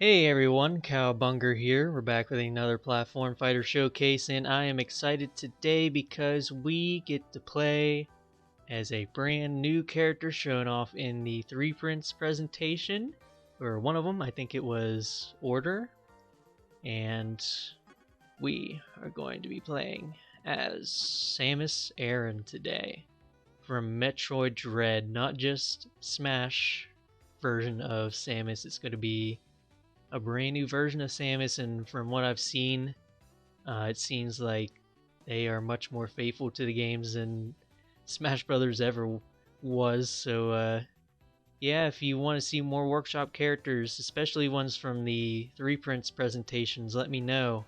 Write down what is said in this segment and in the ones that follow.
Hey everyone, Cowbunger here. We're back with another Platform Fighter Showcase, and I am excited today because we get to play as a brand new character shown off in the Three Prince presentation, or one of them. I think it was Order, and we are going to be playing as Samus Aeron today from Metroid Dread, not just Smash version of Samus. It's going to be a brand new version of Samus, and from what I've seen, it seems like they are much more faithful to the games than Smash Brothers ever was. So yeah, if you want to see more workshop characters, especially ones from the Three Prince presentations, let me know,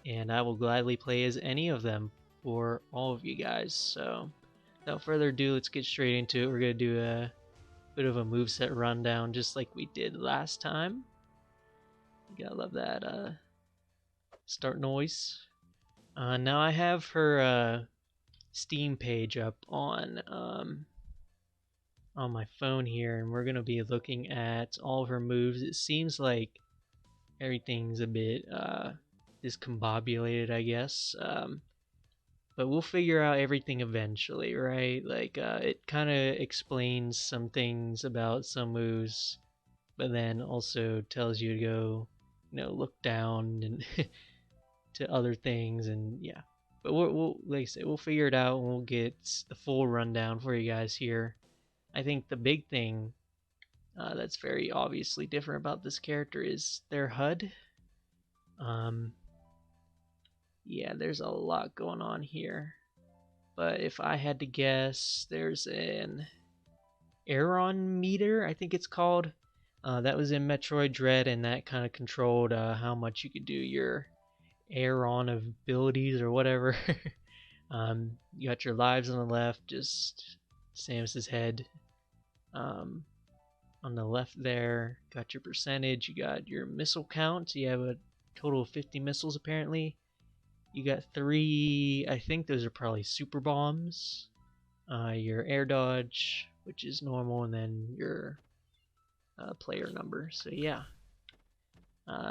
and I will gladly play as any of them for all of you guys. So without further ado, let's get straight into it. We're going to do a bit of a moveset rundown just like we did last time. You gotta love that start noise. Now I have her Steam page up on my phone here, and we're gonna be looking at all of her moves. It seems like everything's a bit discombobulated, I guess. But we'll figure out everything eventually, right? Like it kind of explains some things about some moves, but then also tells you to go, look down and to other things, and yeah. But we'll like I said, we'll figure it out, and we'll get the full rundown for you guys here. I think the big thing that's very obviously different about this character is their HUD. Yeah, there's a lot going on here, but if I had to guess, there's an Aeron Meter, I think it's called. That was in Metroid Dread, and that kind of controlled how much you could do your Aeron abilities or whatever. You got your lives on the left, just Samus's head. On the left there, got your percentage. You got your missile count. You have a total of 50 missiles apparently. You got 3, I think those are probably super bombs. Your air dodge, which is normal, and then your player number. So yeah,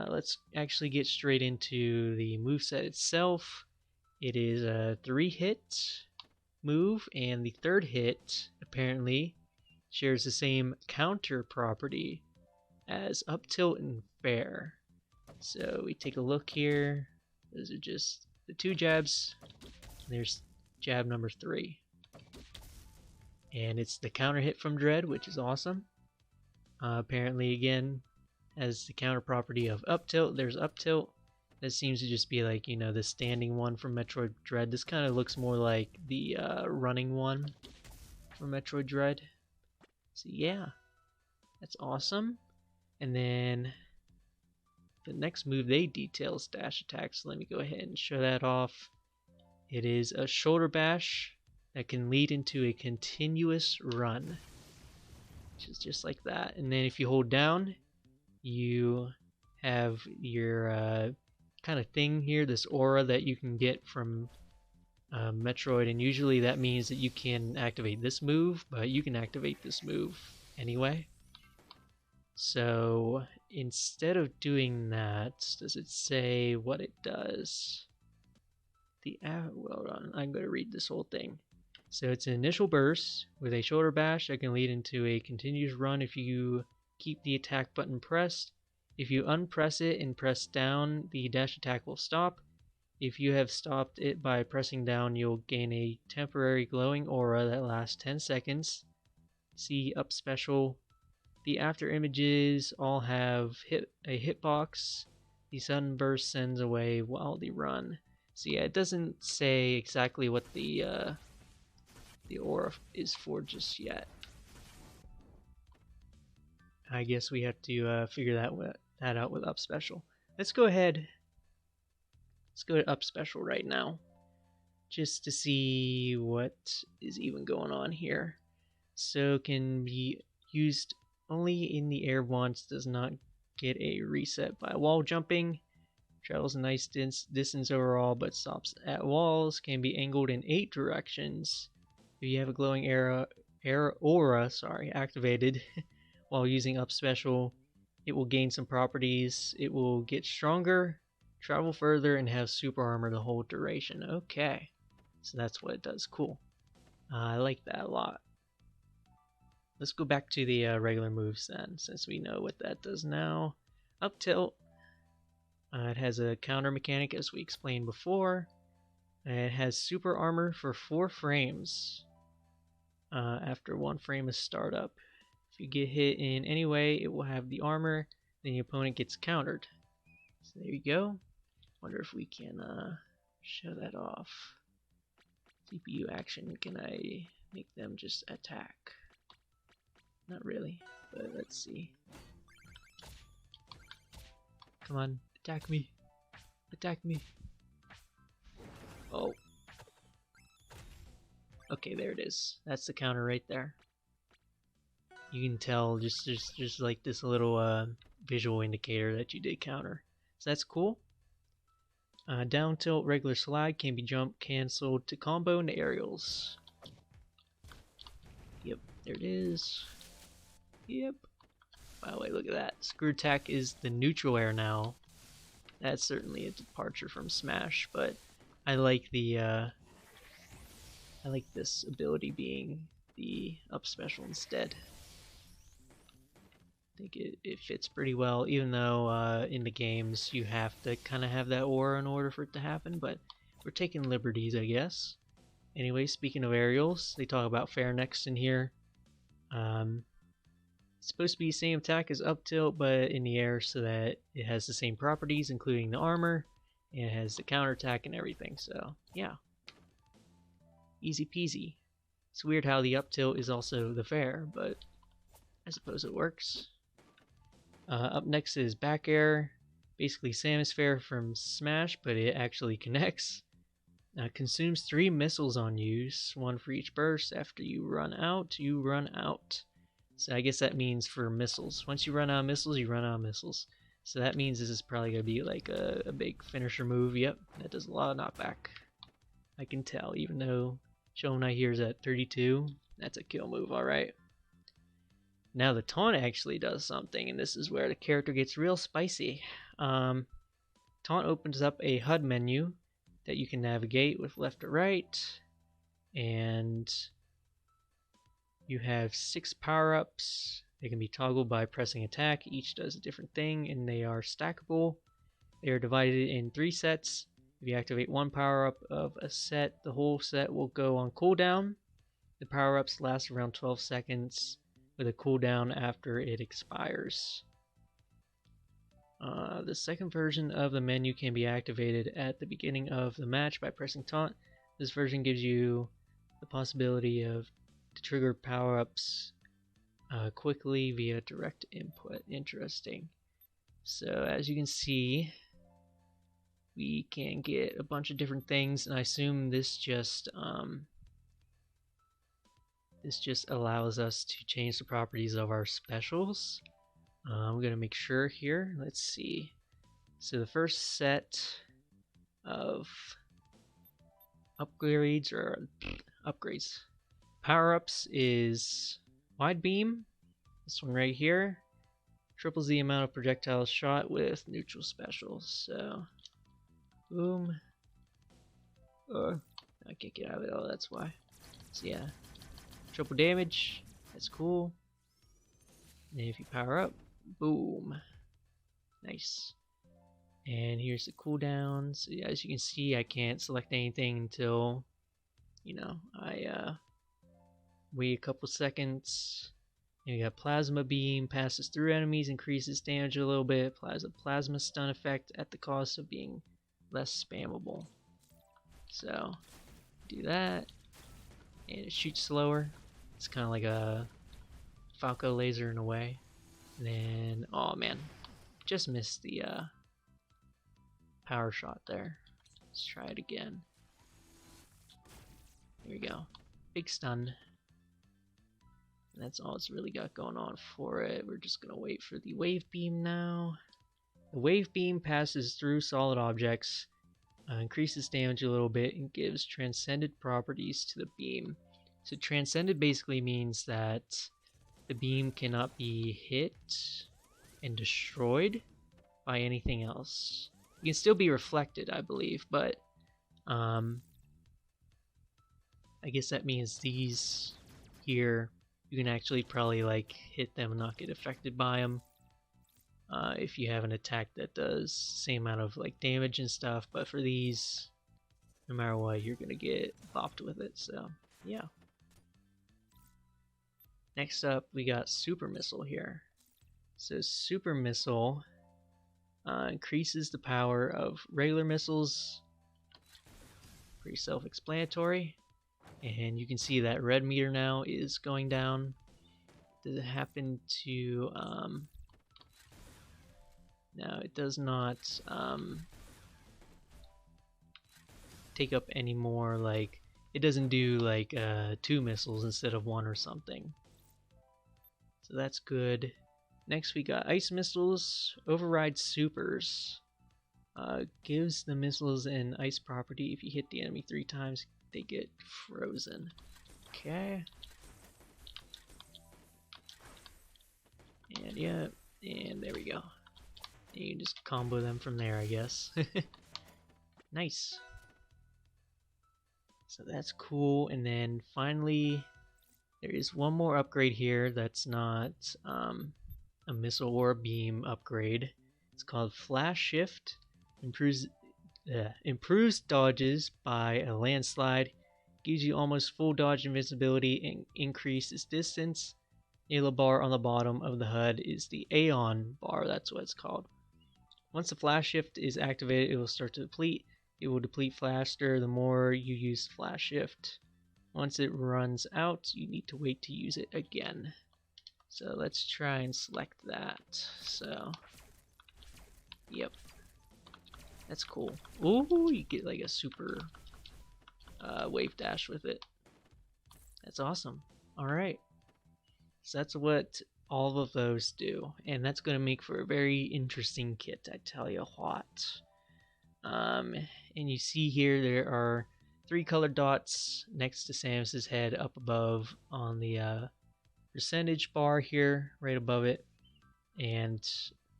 let's actually get straight into the moveset itself. It is a 3-hit move, and the third hit apparently shares the same counter property as up tilt and fair. So we take a look here. Those are just the 2 jabs. There's jab number 3. And it's the counter hit from Dread, which is awesome. Apparently, again, as the counter property of up tilt, there's up tilt. That seems to just be like, the standing one from Metroid Dread. This kind of looks more like the running one from Metroid Dread. So yeah, that's awesome. And then the next move they detail is dash attack. So let me go ahead and show that off. It is a shoulder bash that can lead into a continuous run, which is just like that. And then if you hold down, you have your kind of thing here, this aura that you can get from Metroid, and usually that means that you can activate this move, but you can activate this move anyway. So instead of doing that, does it say what it does? Well, I'm going to read this whole thing. So it's an initial burst with a shoulder bash that can lead into a continuous run if you keep the attack button pressed. If you unpress it and press down, the dash attack will stop. If you have stopped it by pressing down, you'll gain a temporary glowing aura that lasts 10 seconds. See up special. The after images all have a hitbox. The sudden burst sends away while they run. So yeah, it doesn't say exactly what the aura is for just yet. I guess we have to figure that out with up special. Let's go ahead. Let's go to up special right now, just to see what is even going on here. So can be used only in the air once, does not get a reset by wall jumping. Travels a nice distance overall, but stops at walls. Can be angled in 8 directions. If you have a glowing aura activated while using up special, it will gain some properties. It will get stronger, travel further, and have super armor the whole duration. Okay, so that's what it does. Cool. I like that a lot. Let's go back to the regular moves then, since we know what that does now. Up tilt. It has a counter mechanic as we explained before. It has super armor for 4 frames after 1 frame is startup. If you get hit in any way, it will have the armor, then the opponent gets countered. So there you go. Wonder if we can show that off. CPU action, can I make them just attack? Not really, but let's see. Come on, attack me. Attack me. Oh. Okay, there it is. That's the counter right there. You can tell just like this little visual indicator that you did counter. So that's cool. Down tilt regular slide can be jump canceled to combo into aerials. Yep, there it is. Yep. By the way, look at that. Screw attack is the neutral air now. That's certainly a departure from Smash, but I like the I like this ability being the up special instead. I think it fits pretty well, even though in the games you have to kind of have that aura in order for it to happen, but we're taking liberties, I guess. Anyway, speaking of aerials, they talk about fair next in here. It's supposed to be the same attack as up tilt, but in the air, so that it has the same properties, including the armor, and it has the counter attack and everything, so yeah. Easy peasy. It's weird how the up tilt is also the fair, but I suppose it works. Up next is back air, basically Samus fair from Smash, but it actually connects. Consumes 3 missiles on use, 1 for each burst. After you run out, you run out. So I guess that means for missiles. Once you run out of missiles, you run out of missiles. So that means this is probably going to be like a big finisher move. Yep, that does a lot of knockback. I can tell, even though Shonen I hear is at 32, that's a kill move, alright. Now the taunt actually does something, and this is where the character gets real spicy. Taunt opens up a HUD menu that you can navigate with left or right, and you have 6 power-ups. They can be toggled by pressing attack. Each does a different thing, and they are stackable. They are divided in 3 sets. If you activate 1 power-up of a set, the whole set will go on cooldown. The power-ups last around 12 seconds with a cooldown after it expires. The second version of the menu can be activated at the beginning of the match by pressing taunt. This version gives you the possibility to trigger power-ups quickly via direct input. Interesting. So as you can see, we can get a bunch of different things, and I assume this just allows us to change the properties of our specials. I'm gonna make sure here. Let's see. So the first set of upgrades power-ups is wide beam. This one right here triples the amount of projectiles shot with neutral specials. So boom. I can't get out of it. Oh, that's why. So yeah, triple damage. That's cool. And if you power up, boom. Nice. And here's the cooldowns. As you can see, I can't select anything until, I wait a couple seconds. And you got Plasma Beam, passes through enemies, increases damage a little bit. Plasma Stun effect at the cost of being less spammable. So, do that. And it shoots slower. It's kind of like a Falco laser in a way. And then, oh man, just missed the power shot there. Let's try it again. There we go. Big stun. And that's all it's really got going on for it. We're just gonna wait for the wave beam now. The wave beam passes through solid objects, increases damage a little bit, and gives transcended properties to the beam. So transcended basically means that the beam cannot be hit and destroyed by anything else. You can still be reflected, I believe, but I guess that means these here, you can actually probably like hit them and not get affected by them. If you have an attack that does same amount of like damage and stuff, but for these, no matter what, you're gonna get bopped with it. So yeah. Next up, we got Super Missile here. So Super Missile increases the power of regular missiles. Pretty self-explanatory. And you can see that red meter now is going down. Does it happen to... no, it does not take up any more, like... It doesn't do like 2 missiles instead of 1 or something. So that's good. Next we got Ice Missiles. Override Supers. Gives the missiles an ice property. If you hit the enemy 3 times, they get frozen. Okay. And yeah, and there we go. And you can just combo them from there, I guess. Nice. So that's cool. And then finally, there is one more upgrade here that's not a missile or a beam upgrade. It's called Flash Shift. Improves dodges by a landslide, gives you almost full dodge invisibility, and increases distance. The yellow bar on the bottom of the HUD is the Aeon bar, that's what it's called. Once the Flash Shift is activated, it will start to deplete. It will deplete faster the more you use Flash Shift. Once it runs out, you need to wait to use it again. So let's try and select that. So, yep. That's cool. Ooh, you get like a super wave dash with it. That's awesome. Alright. So that's what all of those do. And that's going to make for a very interesting kit, I tell you what. And you see here there are 3 colored dots next to Samus's head up above on the percentage bar here, right above it. And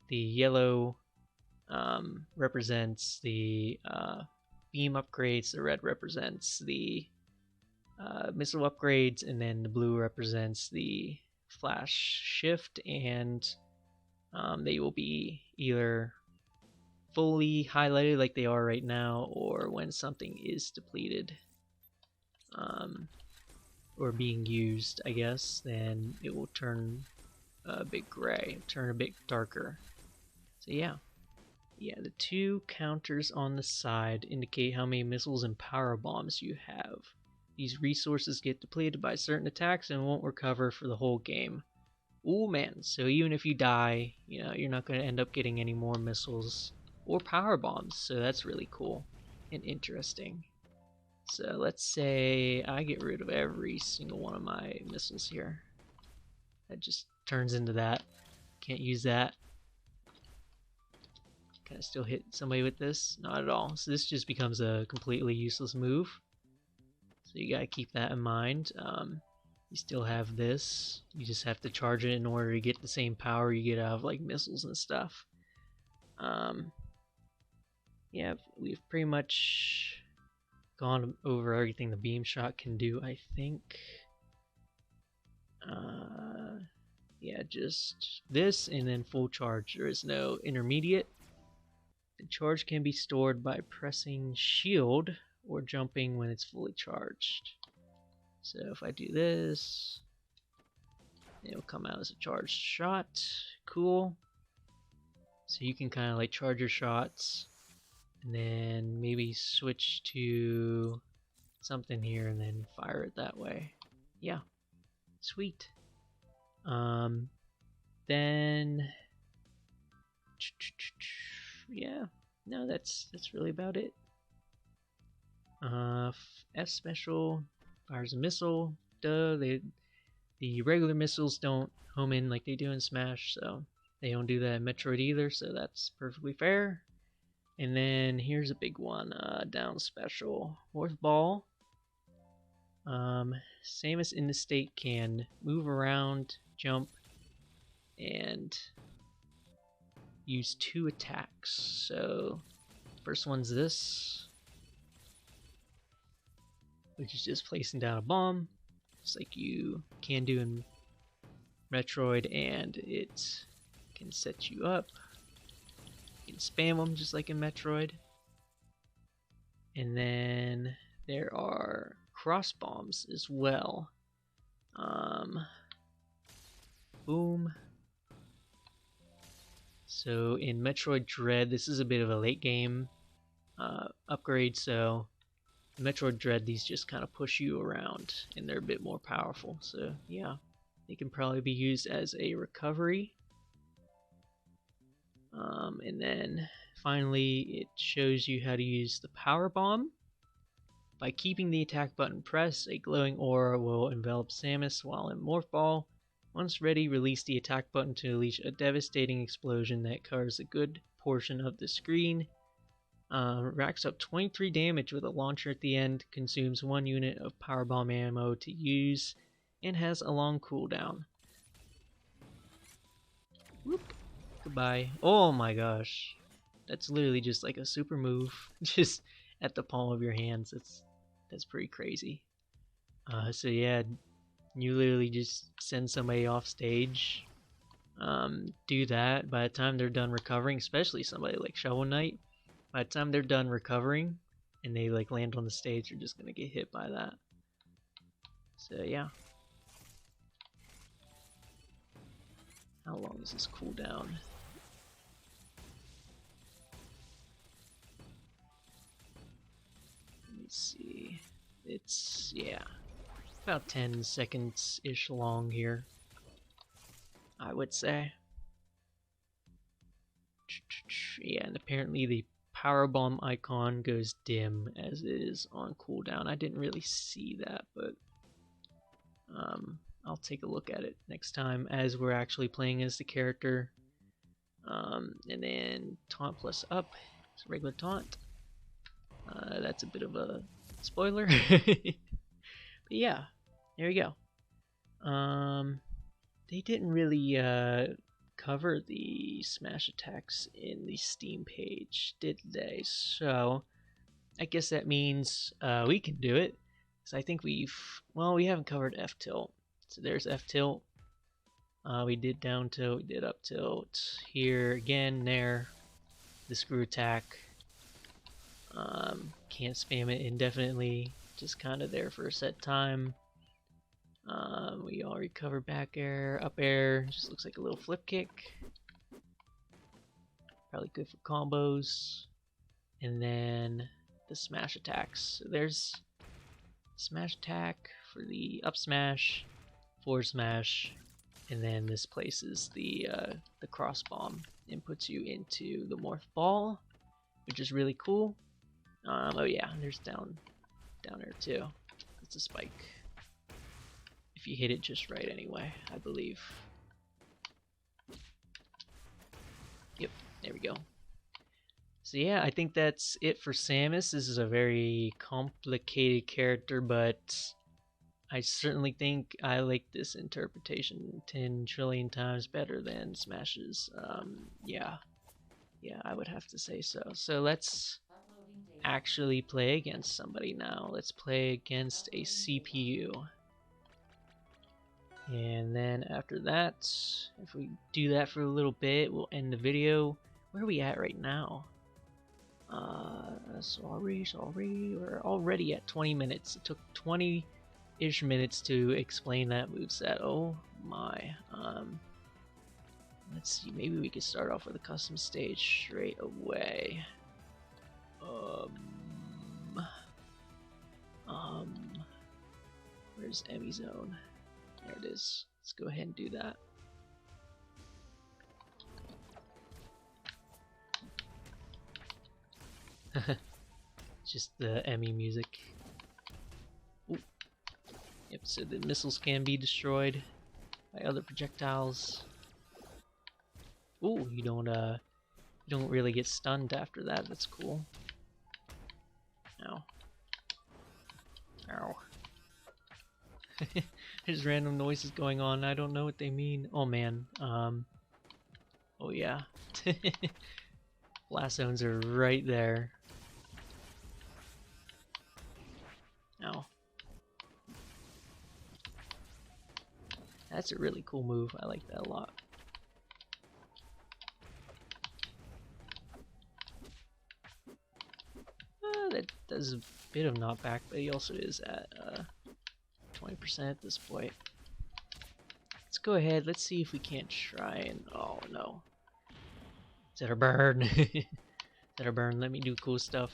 the yellow represents the beam upgrades, the red represents the missile upgrades, and then the blue represents the flash shift, and they will be either fully highlighted like they are right now, or when something is depleted or being used, I guess, then it will turn a bit gray, turn a bit darker. So yeah. Yeah, the 2 counters on the side indicate how many missiles and power bombs you have. These resources get depleted by certain attacks and won't recover for the whole game. Ooh man, so even if you die, you know, you're not going to end up getting any more missiles or power bombs, so that's really cool and interesting. So let's say I get rid of every single one of my missiles here. That just turns into that. Can't use that. Can I still hit somebody with this? Not at all. So this just becomes a completely useless move. So you gotta keep that in mind. You still have this. You just have to charge it in order to get the same power you get out of like missiles and stuff. Yeah, we've pretty much gone over everything the beam shot can do, I think. Yeah, just this and then full charge. There is no intermediate. The charge can be stored by pressing shield or jumping when it's fully charged. So if I do this, it'll come out as a charged shot. Cool. So you can kind of like charge your shots and then maybe switch to something here and then fire it that way. Yeah. Sweet. Then yeah, no, that's really about it. F special fires a missile. Duh, the regular missiles don't home in like they do in Smash, so they don't do that in Metroid either, so that's perfectly fair. And then here's a big one, down special. Fourth ball. Samus in the state can move around, jump, and use 2 attacks. So first one's this, which is just placing down a bomb, just like you can do in Metroid, and it can set you up. You can spam them just like in Metroid. And then there are cross bombs as well. Boom. So in Metroid Dread, this is a bit of a late game upgrade, so in Metroid Dread, these just kind of push you around, and they're a bit more powerful. So yeah, they can probably be used as a recovery. And then finally, it shows you how to use the power bomb. By keeping the attack button pressed, a glowing aura will envelop Samus while in Morph Ball. Once ready, release the attack button to unleash a devastating explosion that covers a good portion of the screen. Racks up 23 damage with a launcher at the end, consumes 1 unit of power bomb ammo to use, and has a long cooldown. Whoop. Goodbye. Oh my gosh. That's literally just like a super move, just at the palm of your hands. That's pretty crazy. So yeah, you literally just send somebody off stage, do that. By the time they're done recovering, especially somebody like Shovel Knight, by the time they're done recovering and they like land on the stage, they're just gonna get hit by that. So yeah. How long is this cooldown? Let me see. It's, yeah, about 10 seconds-ish long here, I would say. Yeah, and apparently the power bomb icon goes dim as it is on cooldown. I didn't really see that, but I'll take a look at it next time as we're actually playing as the character. And then taunt plus up, it's a regular taunt. That's a bit of a spoiler. But yeah, there you go. They didn't really cover the smash attacks in the Steam page, did they? So I guess that means we can do it. So I think we haven't covered F tilt. So there's F tilt. We did down tilt, we did up tilt. Here again, there, the screw attack. Can't spam it indefinitely, just kind of there for a set time. We already covered back air, up air, just looks like a little flip kick. Probably good for combos. And then the smash attacks. So there's smash attack for the up smash, forward smash, and then this places the cross bomb and puts you into the morph ball, which is really cool. Oh yeah, there's down air too. It's a spike. If you hit it just right anyway, I believe. Yep, there we go. So yeah, I think that's it for Samus. This is a very complicated character, but I certainly think I like this interpretation 10 trillion times better than Smash's. Yeah, I would have to say so. So let's actually play against somebody now. Let's play against a CPU. And then after that, if we do that for a little bit, we'll end the video. Where are we at right now? Sorry, we're already at 20 minutes. It took 20-ish minutes to explain that moveset. Oh my. Let's see, maybe we could start off with a custom stage straight away. Where's Emmy Zone? There it is. Let's go ahead and do that. Just the Emmy music. Ooh. Yep, so the missiles can be destroyed by other projectiles. Ooh, you don't really get stunned after that. That's cool. Ow. Ow. There's random noises going on. I don't know what they mean. Oh man. Oh yeah. Blast zones are right there. Ow. That's a really cool move. I like that a lot. That does a bit of knockback, but he also is at 20% at this point. Let's go ahead. Let's see if we can't try and... Oh no. Is that a burn? Is that a burn? Let me do cool stuff.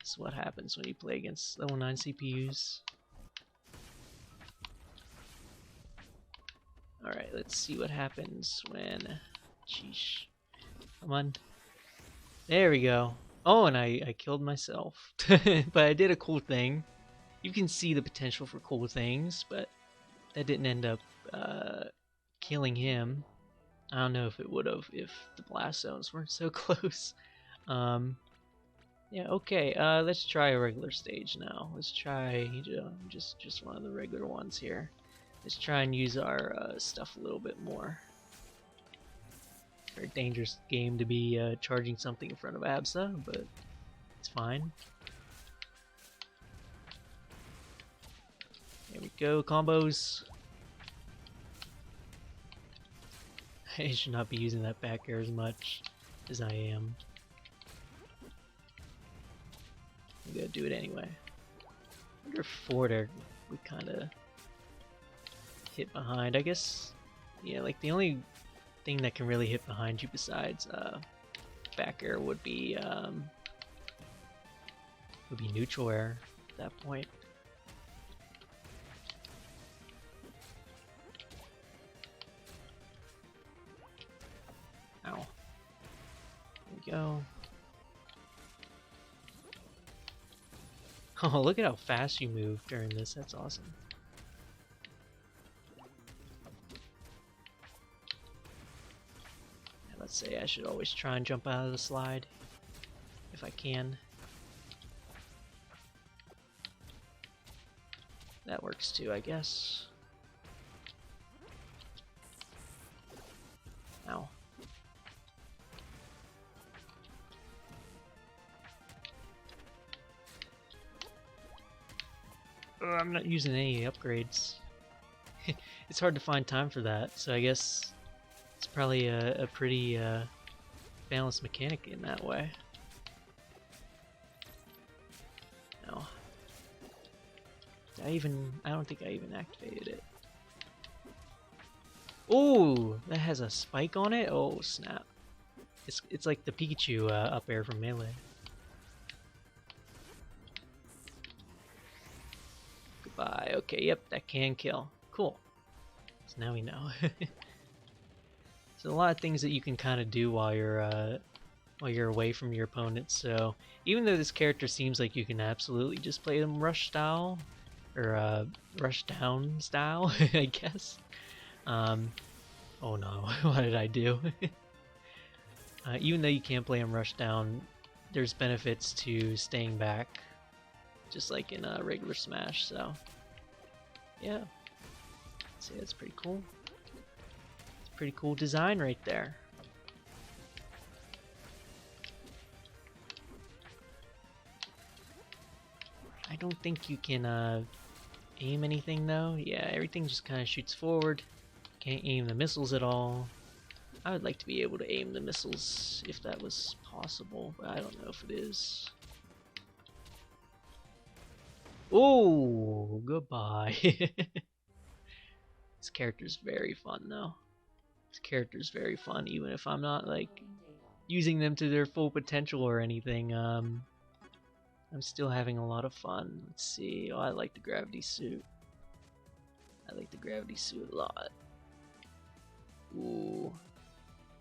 This is what happens when you play against level 9 CPUs. Alright, let's see what happens when... Sheesh. Come on. There we go. Oh, and I killed myself. But I did a cool thing. You can see the potential for cool things, but that didn't end up killing him. I don't know if it would have if the blast zones weren't so close. Yeah, okay. Let's try a regular stage now. Let's try just one of the regular ones here. Let's try and use our stuff a little bit more. Very dangerous game to be charging something in front of Absa, but it's fine. There we go, combos. I should not be using that back air as much as I am. I'm gonna do it anyway. I wonder if forward air would kind of hit behind. I guess, yeah, like the only thing that can really hit behind you besides back air would be neutral air at that point. Ow. There we go. Oh, look at how fast you move during this. That's awesome. Yeah, let's say I should always try and jump out of the slide if I can. That works too, I guess. Ow. I'm not using any upgrades. It's hard to find time for that, so I guess it's probably a pretty balanced mechanic in that way. No. I don't think I even activated it. Oh, that has a spike on it? Oh, snap. It's like the Pikachu up air from Melee. Goodbye. Okay, yep, that can kill. Cool. So now we know. So a lot of things that you can kind of do while you're away from your opponent. So even though this character seems like you can absolutely just play them rush style, or rush down style, I guess. Oh no, what did I do? Even though you can't play them rush down, there's benefits to staying back, just like in a regular Smash. So yeah, I'd say that's pretty cool. It's a pretty cool design right there. I don't think you can aim anything though. Yeah, everything just kind of shoots forward. Can't aim the missiles at all. I would like to be able to aim the missiles if that was possible, but I don't know if it is. Oh, goodbye. This character's very fun though. This character's very fun, even if I'm not like using them to their full potential or anything. I'm still having a lot of fun. Let's see. Oh, I like the gravity suit. I like the gravity suit a lot. Ooh.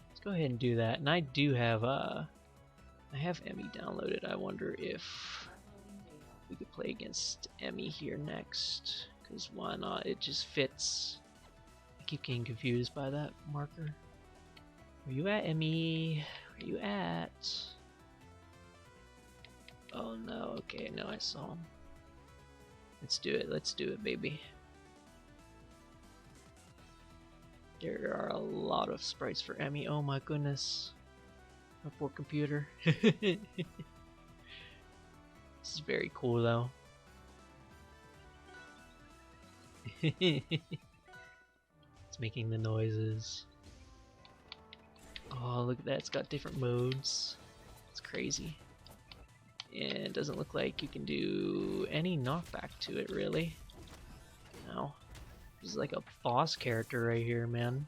Let's go ahead and do that. And I do have I have Emmy downloaded. I wonder if we could play against Emmy here next, because why not? It just fits. I keep getting confused by that marker. Where you at, Emmy? Where you at? Oh no, okay, no, I saw him. Let's do it, baby. There are a lot of sprites for Emmy. Oh my goodness. My poor computer. This is very cool though. It's making the noises. Oh, look at that. It's got different modes. It's crazy. And it doesn't look like you can do any knockback to it, really. No. This is like a boss character right here, man.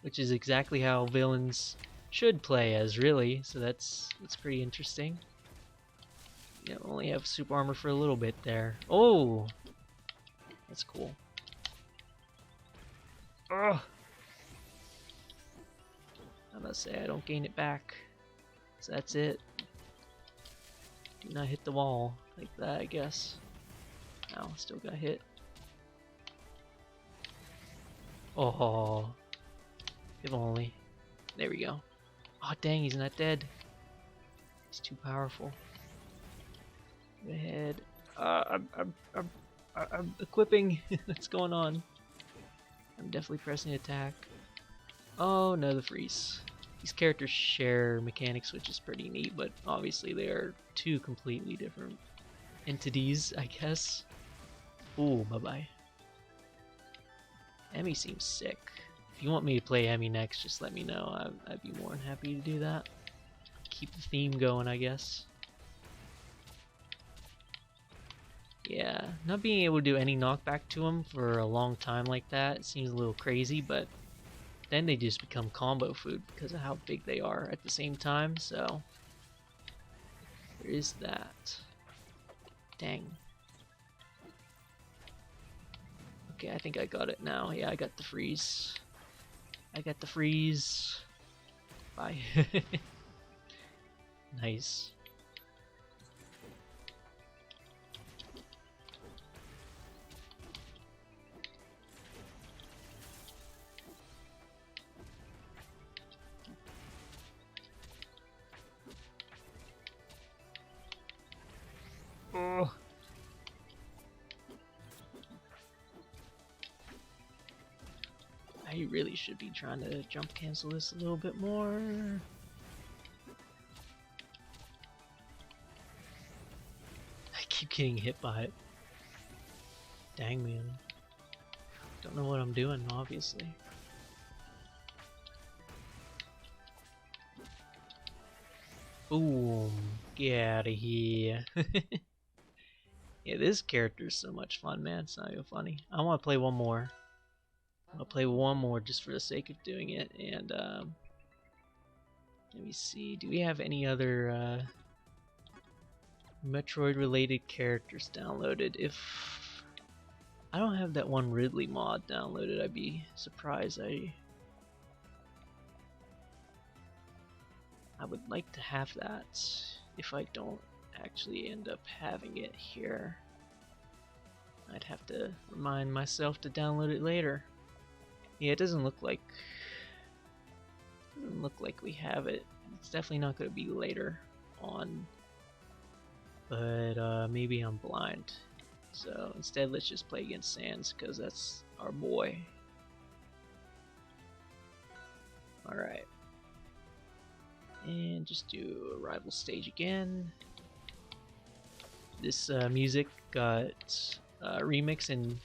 Which is exactly how villains should play as, really. So that's pretty interesting. Yeah, only have super armor for a little bit there. Oh! That's cool. Ugh! I must say, I don't gain it back. So that's it. Do not hit the wall like that, I guess. Ow, still got hit. Oh, if only. There we go. Oh dang, he's not dead. He's too powerful. Go ahead. I'm equipping. What's going on? I'm definitely pressing attack. Oh no, the freeze. These characters share mechanics, which is pretty neat, but obviously they are two completely different entities, I guess. Ooh, bye-bye. Emmy seems sick. If you want me to play Emmy next, just let me know. I'd be more than happy to do that. Keep the theme going, I guess. Yeah, not being able to do any knockback to them for a long time like that, it seems a little crazy, but then they just become combo food because of how big they are at the same time, so there is that. Dang. Okay, I think I got it now. Yeah, I got the freeze. I got the freeze. Bye. Nice. Oh. I really should be trying to jump cancel this a little bit more. I keep getting hit by it. Dang, man. Don't know what I'm doing, obviously. Boom. Get out of here. Yeah, this character is so much fun, man. It's not even funny. I want to play one more. I'll play one more just for the sake of doing it. And let me see. Do we have any other Metroid-related characters downloaded? If I don't have that one Ridley mod downloaded, I'd be surprised. I would like to have that if I don't actually end up having it here. I'd have to remind myself to download it later. Yeah, it doesn't look like we have it. It's definitely not going to be later on, but maybe I'm blind. So instead, let's just play against Sans because that's our boy. All right, and just do a rival stage again. This music got remix in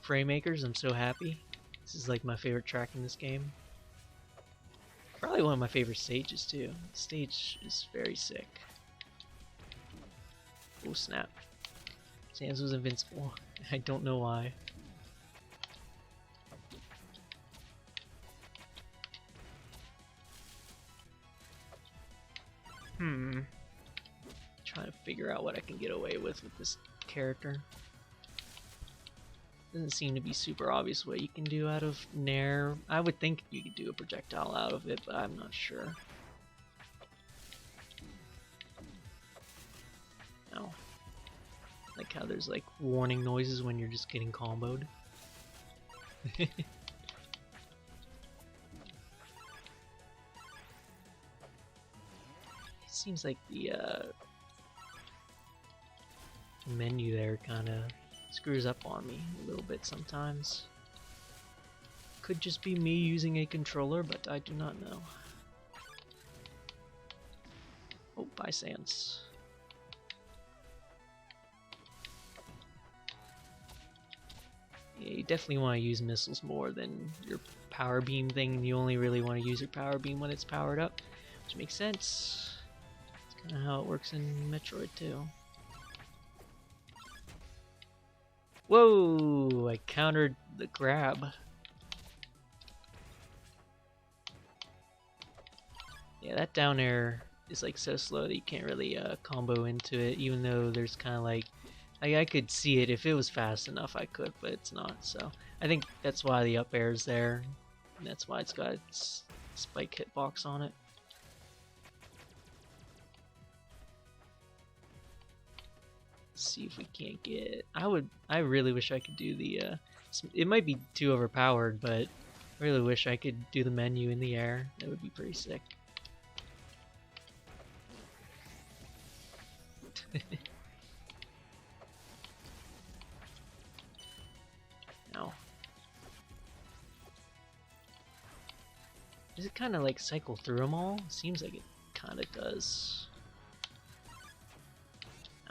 Framemakers. I'm so happy. This is like my favorite track in this game. Probably one of my favorite stages too. The stage is very sick. Oh snap. Sans was invincible. I don't know why. Trying to figure out what I can get away with this character. Doesn't seem to be super obvious what you can do out of Nair. I would think you could do a projectile out of it, but I'm not sure. No. Like how there's like warning noises when you're just getting comboed. It seems like the menu there kind of screws up on me a little bit sometimes. Could just be me using a controller, but I do not know. Oh, bye, Sans. Yeah, you definitely want to use missiles more than your power beam thing. You only really want to use your power beam when it's powered up, which makes sense. It's kind of how it works in Metroid too. Whoa! I countered the grab. Yeah, that down air is like so slow that you can't really combo into it, even though there's kind of like I could see it if it was fast enough. I could, but it's not. So I think that's why the up air is there, and that's why it's got its spike hitbox on it. Let's see if we can't get. I really wish I could do the. It might be too overpowered, but I really wish I could do the menu in the air. That would be pretty sick. No. Does it kind of like cycle through them all? Seems like it kind of does.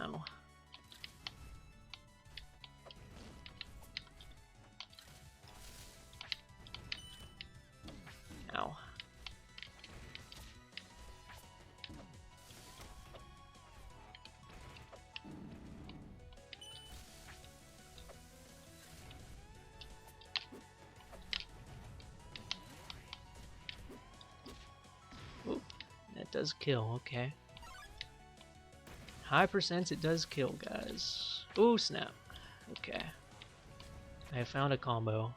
Ow. Ow. Ooh, that does kill, okay. High percents it does kill, guys. Oh snap. Okay. I found a combo.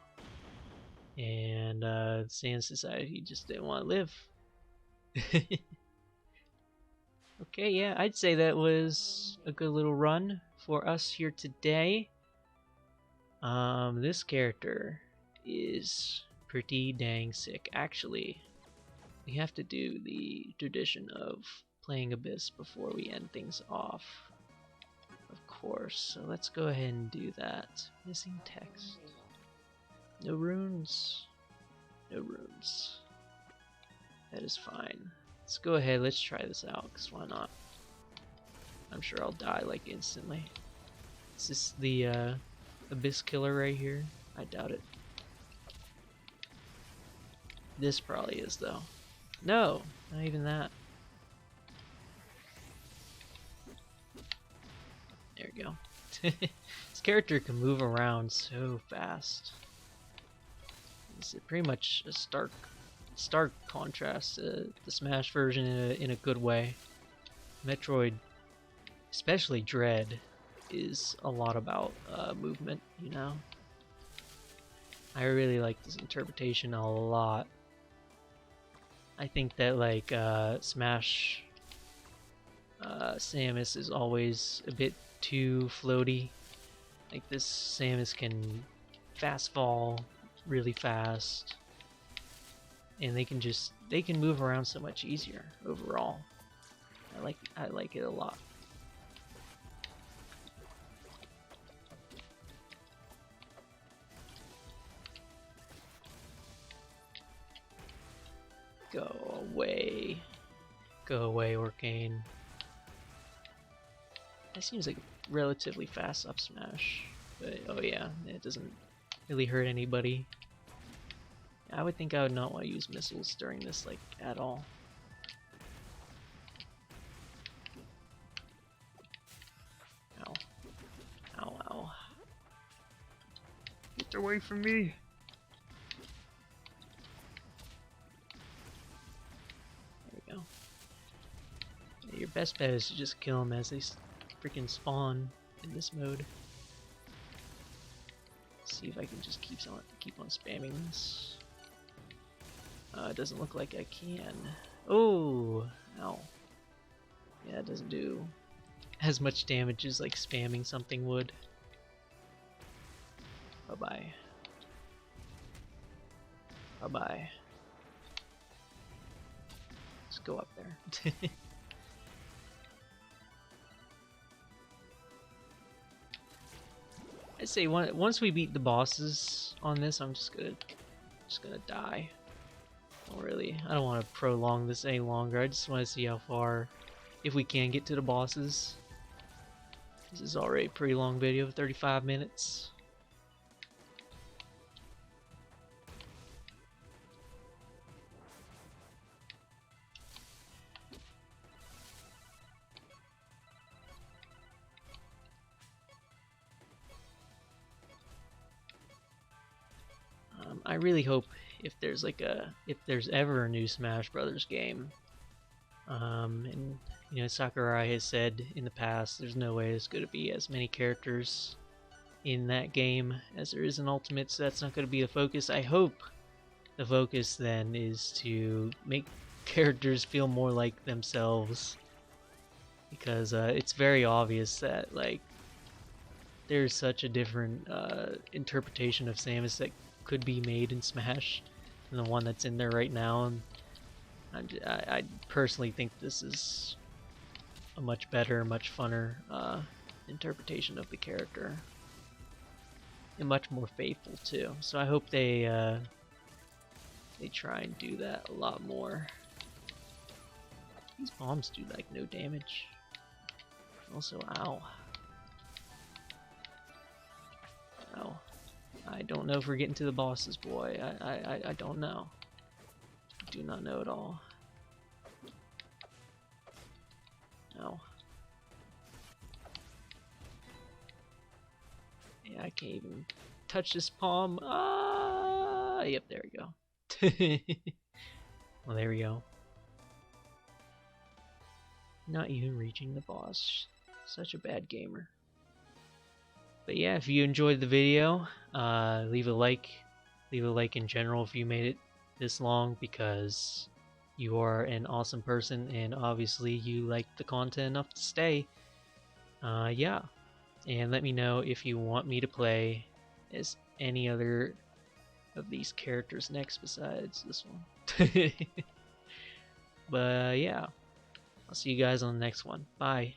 And Sans decided he just didn't want to live. Okay, yeah, I'd say that was a good little run for us here today. This character is pretty dang sick. Actually, we have to do the tradition of playing Abyss before we end things off. Of course, so let's go ahead and do that. Missing text. No runes. No runes. That is fine. Let's go ahead, let's try this out, because why not? I'm sure I'll die like instantly. Is this the Abyss killer right here? I doubt it. This probably is though. No, not even that. There we go. This character can move around so fast. It's pretty much a stark contrast to the Smash version in a good way. Metroid, especially Dread, is a lot about movement, you know? I really like this interpretation a lot. I think that like Smash Samus is always a bit too floaty. Like this Samus can fast fall really fast, and they can move around so much easier overall. I like it a lot. Go away. Go away, Orcane. That seems like a relatively fast up smash. But oh yeah, it doesn't really hurt anybody. I would think I would not want to use missiles during this, like, at all. Ow. Ow, ow. Get away from me! There we go. Yeah, your best bet is to just kill them as they freaking spawn in this mode. See if I can just keep on spamming this. It doesn't look like I can. Oh, ow. Yeah, it doesn't do as much damage as like spamming something would. Bye bye. Bye bye. Let's go up there. I'd say once we beat the bosses on this, I'm just gonna Just gonna die. I don't want to prolong this any longer. I just want to see how far, if we can get to the bosses. This is already a pretty long video, 35 minutes. I really hope if there's ever a new Smash Brothers game, and you know, Sakurai has said in the past there's no way there's going to be as many characters in that game as there is in Ultimate, so that's not going to be the focus. I hope the focus then is to make characters feel more like themselves, because it's very obvious that like there's such a different interpretation of Samus that could be made in Smash than the one that's in there right now, and I personally think this is a much better, much funner interpretation of the character, and much more faithful too. So I hope they try and do that a lot more. These bombs do like no damage. Also, ow. Ow. I don't know if we're getting to the bosses, boy. I don't know. I do not know at all. No. Yeah, I can't even touch this palm. Ah, yep, there we go. Well, there we go. Not even reaching the boss. Such a bad gamer. But yeah, if you enjoyed the video, leave a like. Leave a like in general if you made it this long, because you are an awesome person and obviously you like the content enough to stay. Yeah. And let me know if you want me to play as any other of these characters next besides this one. But yeah, I'll see you guys on the next one. Bye.